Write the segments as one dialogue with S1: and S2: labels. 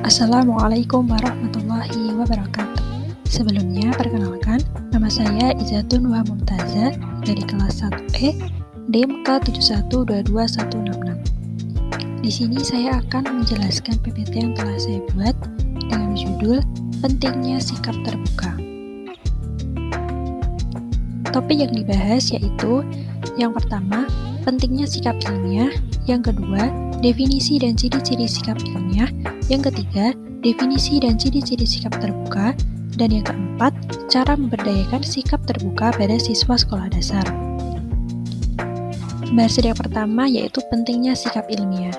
S1: Assalamualaikum warahmatullahi wabarakatuh. Sebelumnya, perkenalkan, nama saya Izatun Wahmumtazah dari kelas 1E DIM K7122166. Di sini saya akan menjelaskan PPT yang telah saya buat dengan judul Pentingnya Sikap Terbuka. Topik yang dibahas yaitu yang pertama, pentingnya sikap ilmiah, yang kedua, definisi dan ciri-ciri sikap ilmiah, yang ketiga, definisi dan ciri-ciri sikap terbuka, dan yang keempat, cara memberdayakan sikap terbuka pada siswa sekolah dasar. Bahasan yang pertama yaitu pentingnya sikap ilmiah.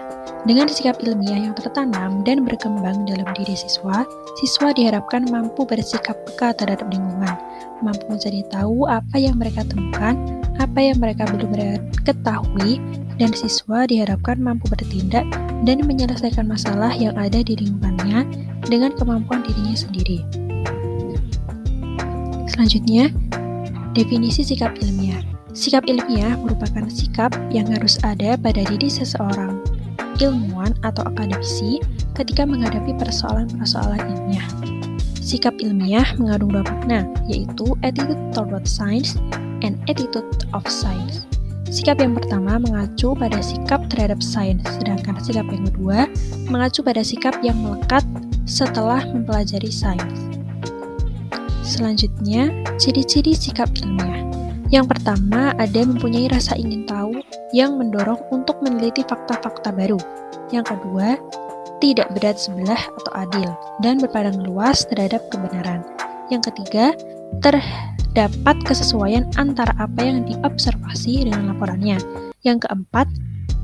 S1: Dengan sikap ilmiah yang tertanam dan berkembang dalam diri siswa, siswa diharapkan mampu bersikap peka terhadap lingkungan, mampu mencari tahu apa yang mereka temukan, apa yang mereka belum ketahui, dan siswa diharapkan mampu bertindak dan menyelesaikan masalah yang ada di lingkungannya dengan kemampuan dirinya sendiri. Selanjutnya, definisi sikap ilmiah. Sikap ilmiah merupakan sikap yang harus ada pada diri seseorang ilmuwan atau akademisi ketika menghadapi persoalan-persoalan ilmiah. Sikap ilmiah mengandung dua makna, yaitu attitude toward science and attitude of science. Sikap yang pertama mengacu pada sikap terhadap sains, sedangkan sikap yang kedua mengacu pada sikap yang melekat setelah mempelajari sains. Selanjutnya, ciri-ciri sikap ilmiah. Yang pertama, ada mempunyai rasa ingin tahu yang mendorong untuk meneliti fakta-fakta baru. Yang kedua, tidak berat sebelah atau adil dan berpandang luas terhadap kebenaran. Yang ketiga, terdapat kesesuaian antara apa yang diobservasi dengan laporannya. Yang keempat,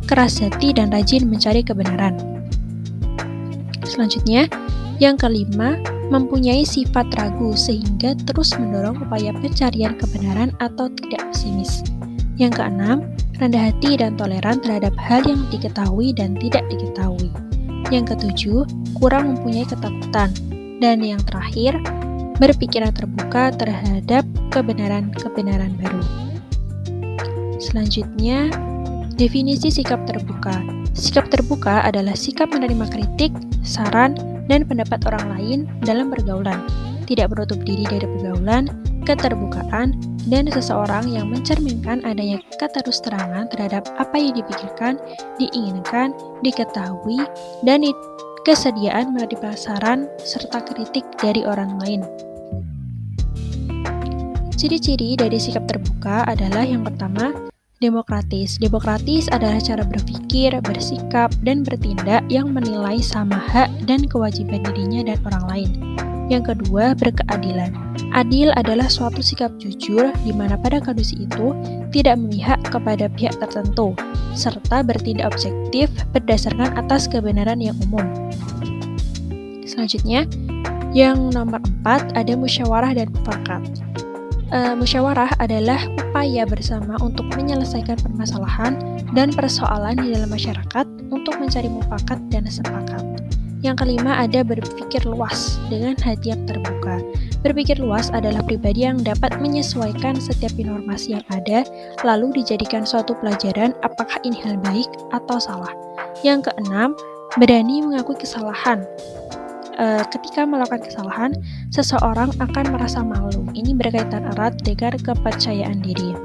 S1: keras hati dan rajin mencari kebenaran. Selanjutnya, yang kelima, mempunyai sifat ragu sehingga terus mendorong upaya pencarian kebenaran atau tidak pesimis. Yang keenam, rendah hati dan toleran terhadap hal yang diketahui dan tidak diketahui. Yang ketujuh, kurang mempunyai ketakutan. Dan yang terakhir, berpikiran terbuka terhadap kebenaran-kebenaran baru. Selanjutnya, definisi sikap terbuka. Sikap terbuka adalah sikap menerima kritik, saran, dan pendapat orang lain dalam pergaulan, tidak menutup diri dari pergaulan, keterbukaan, dan seseorang yang mencerminkan adanya keterus-terangan terhadap apa yang dipikirkan, diinginkan, diketahui, dan kesediaan menerima saran serta kritik dari orang lain. Ciri-ciri dari sikap terbuka adalah yang pertama, demokratis. Demokratis adalah cara berpikir, bersikap, dan bertindak yang menilai sama hak dan kewajiban dirinya dan orang lain. Yang kedua, berkeadilan. Adil adalah suatu sikap jujur di mana pada kondisi itu tidak memihak kepada pihak tertentu, serta bertindak objektif berdasarkan atas kebenaran yang umum. Selanjutnya, yang nomor 4 ada musyawarah dan mufakat. Musyawarah adalah upaya bersama untuk menyelesaikan permasalahan dan persoalan di dalam masyarakat untuk mencari mufakat dan sepakat. Yang kelima ada berpikir luas dengan hati yang terbuka. Berpikir luas adalah pribadi yang dapat menyesuaikan setiap informasi yang ada, lalu dijadikan suatu pelajaran apakah ini hal baik atau salah. Yang keenam, berani mengakui kesalahan. Ketika melakukan kesalahan, seseorang akan merasa malu. Ini berkaitan erat dengan kepercayaan diri.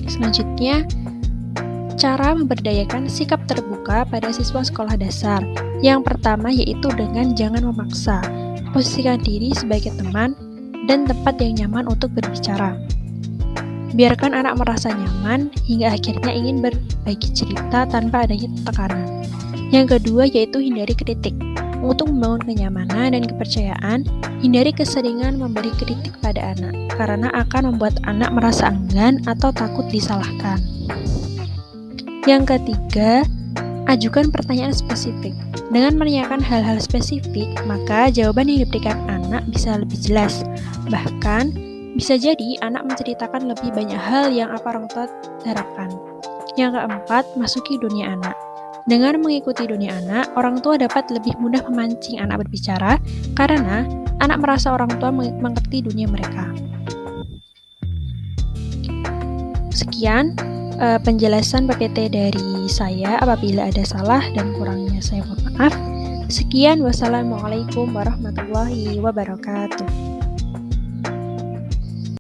S1: Selanjutnya, cara memberdayakan sikap terbuka pada siswa sekolah dasar. Yang pertama yaitu dengan jangan memaksa. Posisikan diri sebagai teman dan tempat yang nyaman untuk berbicara. Biarkan anak merasa nyaman hingga akhirnya ingin berbagi cerita tanpa adanya tekanan. Yang kedua yaitu hindari kritik. Untuk membangun kenyamanan dan kepercayaan, hindari keseringan memberi kritik pada anak, karena akan membuat anak merasa enggan atau takut disalahkan. Yang ketiga, ajukan pertanyaan spesifik. Dengan menanyakan hal-hal spesifik, maka jawaban yang diberikan anak bisa lebih jelas. Bahkan, bisa jadi anak menceritakan lebih banyak hal yang apa orang tua harapkan. Yang keempat, masuki dunia anak. Dengan mengikuti dunia anak, orang tua dapat lebih mudah memancing anak berbicara karena anak merasa orang tua mengerti dunia mereka. Sekian penjelasan PPT dari saya. Apabila ada salah dan kurangnya saya mohon maaf. Sekian, wassalamualaikum warahmatullahi wabarakatuh.